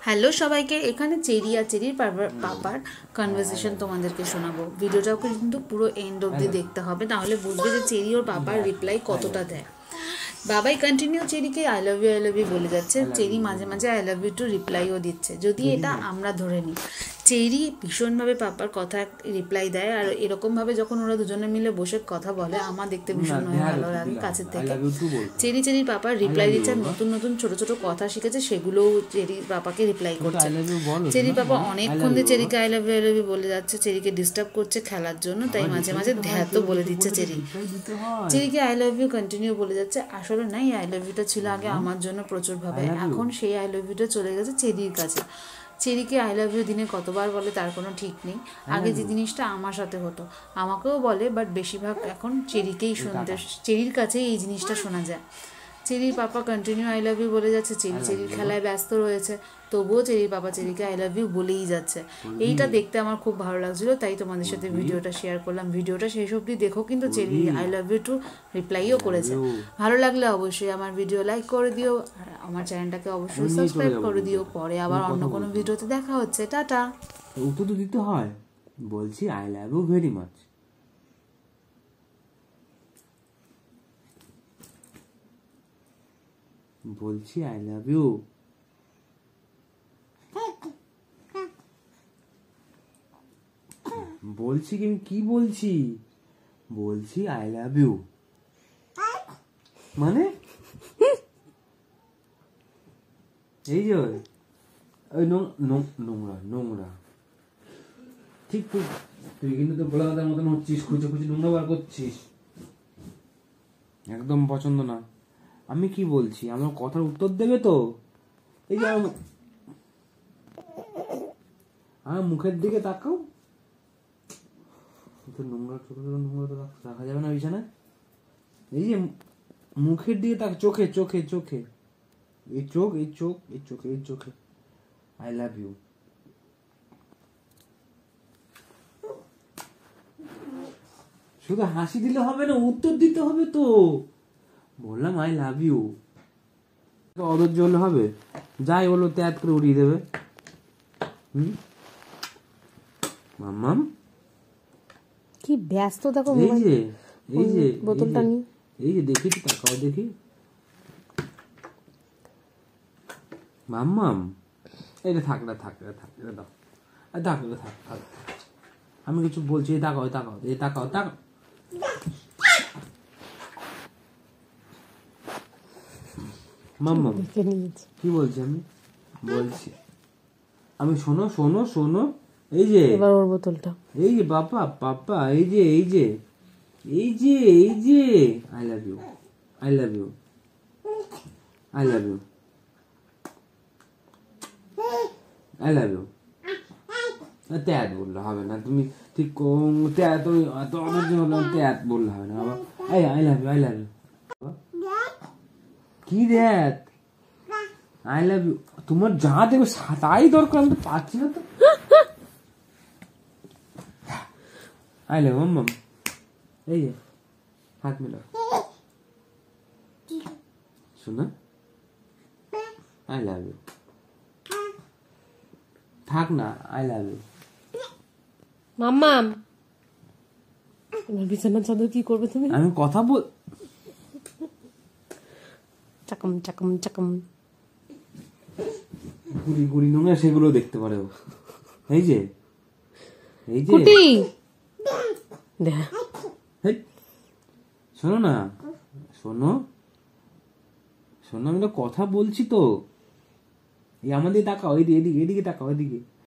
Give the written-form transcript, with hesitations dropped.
Hello সবাইকে, এখানে cherry আর চেরির পাপার কনভারসেশন তোমাদেরকে শোনাবো। ভিডিওটাও কিন্তু পুরো এন্ড অবধি দেখতে হবে, তাহলে বুঝবে যে চেরি ওর পাপার রিপ্লাই কতটা দেয়। বাবাই কন্টিনিউ চেরিকে আই লাভ ইউ বলে যাচ্ছে। চেরি মাঝে মাঝে আই লাভ ইউ টু রিপ্লাইও দিচ্ছে। যদি এটা আমরা ধরে নিই, চেরি ভীষণভাবে পাপার কথা রিপ্লাই দেয়, আর এরকমভাবে যখন ওরা দুজনে মিলে বসে কথা বলে আমার দেখতে ভীষণ ভালো লাগে কাছের থেকে। চেরির পাপার রিপ্লাই দিচ্ছে, নতুন নতুন ছোট ছোট কথা শিখেছে, সেগুলোও চেরির পাপাকে রিপ্লাই করছে। চেরির পাপা অনেকক্ষণ দিয়ে চেরিকে আই লাভ ইউ বলে যাচ্ছে, চেরিকে ডিস্টার্ব করছে খেলার জন্য, তাই মাঝে মাঝে ধ্যাতও বলে দিচ্ছে চেরিকে আই লাভ ইউ কন্টিনিউ বলে যাচ্ছে। আসলে না, এই আই লাভ ইউটা ছিল আগে আমার জন্য প্রচুরভাবে, এখন সেই আই লাভ ইউটা চলে গেছে চেরির কাছে। চেরিকে আই লাভ ইউ দিনে কতবার বলে তার কোনো ঠিক নেই। আগে যে জিনিসটা আমার সাথে হতো আমাকেও বলে, বাট বেশিরভাগ এখন চেরিকেই শুনতে, চেরির কাছে এই জিনিসটা শোনা যায়। চেরির পাপা কন্টিনিউ আই লাভ ইউ বলে যাচ্ছে। চেরির খেলায় ব্যস্ত রয়েছে, তবুও চেরির পাপা চেরিকে আই লাভ ইউ বলেই যাচ্ছে। এইটা দেখতে আমার খুব ভালো লাগছিল, তাই তোমাদের সাথে ভিডিওটা শেয়ার করলাম। ভিডিওটা শেষ অবধি দেখো, কিন্তু cherry I love you too রিপ্লাইও করেছে। ভালো লাগলে অবশ্যই আমার ভিডিও লাইক করে দিও, আর আমার চ্যানেলটাকে অবশ্যই সাবস্ক্রাইব করে দিও। পরে আবার অন্য কোনো ভিডিওতে দেখা হচ্ছে। টাটা। উত্তর তো দিতে হয়, বলছি I love you very much. বলছি আই লাভ ইউ। বলছি কি বলছি, বলছি আই লাভ ইউ মানে এই যে ওই নোংরা নোংরা। ঠিক ঠিক, তুই কিন্তু তো বলা কথার মতন হচ্ছিস, খুঁজে খুঁজে নোংরা বার করছিস, একদম পছন্দ না। আমি কি বলছি, আমার কথার উত্তর দেবে তো? এই যে আমার মুখের দিকে তাকাও, নোংরা ছোট ছোট নোংরা তো রাখা যাবে না বিছানায়। এই যে মুখের দিকে তাক, চোখে চোখে চোখে, এই চোখ এই চোখ এই চোখে এই চোখে আই লাভ ইউ। শুধু হাসি দিলে হবে না, উত্তর দিতে হবে তো। বললাম আই লাভ ইউ, অধৈর্য হলে হবে? যাই বলো ত্যাগ করে উড়িয়ে দেবে। মাম্মাম কি ব্যস্ত দেখো, এই যে এই যে বোতলটা নিয়ে, এই যে দেখি তো, তাকাও দেখি। মাম্মাম এটা থাক না, থাক না, থাক না, দাও, থাক না, থাক থাক। আমি কিছু বলছি, এই তাকাও তাকাও, এই তাকাও তাকাও। মাম্মা কি বলছি? আমি বলছি, আমি শোনো শোনো শোনো, এই যে এবার ওর বোতলটা, এই যে বাবা পাপা, এই যে এই যে এই যে এই যে I love you, I love you, I love you, I love you. ত্যাত বললে হবে না, তুমি ঠিক ত্যাত ত্যাত বললে হবে না বাবা। I love you, I love you. কি দ্যাট? আই লাভ ইউ তোমার যা দেবে তাই দরকার, আমি তো পাচ্ছি না তো। আই লাভ মাম্মা, এই যে হাত মেলাও, শোনা, আই লাভ ইউ। থাক না, আই লাভ ইউ। মাম্মাম বিছানার চাদর কি করবে তুমি? আমি কথা বল, চাকম চাকম চাকম, গুড়ি গুড়ি নোংরা সেগুলো দেখতে পারে ও। এই যে এই যে শোনো না, শোনো শোনো, আমি তো কথা বলছি তো। এই আমাদের তাকাও, এদিকে এদিকে এদিকে তাকাও, এদিকে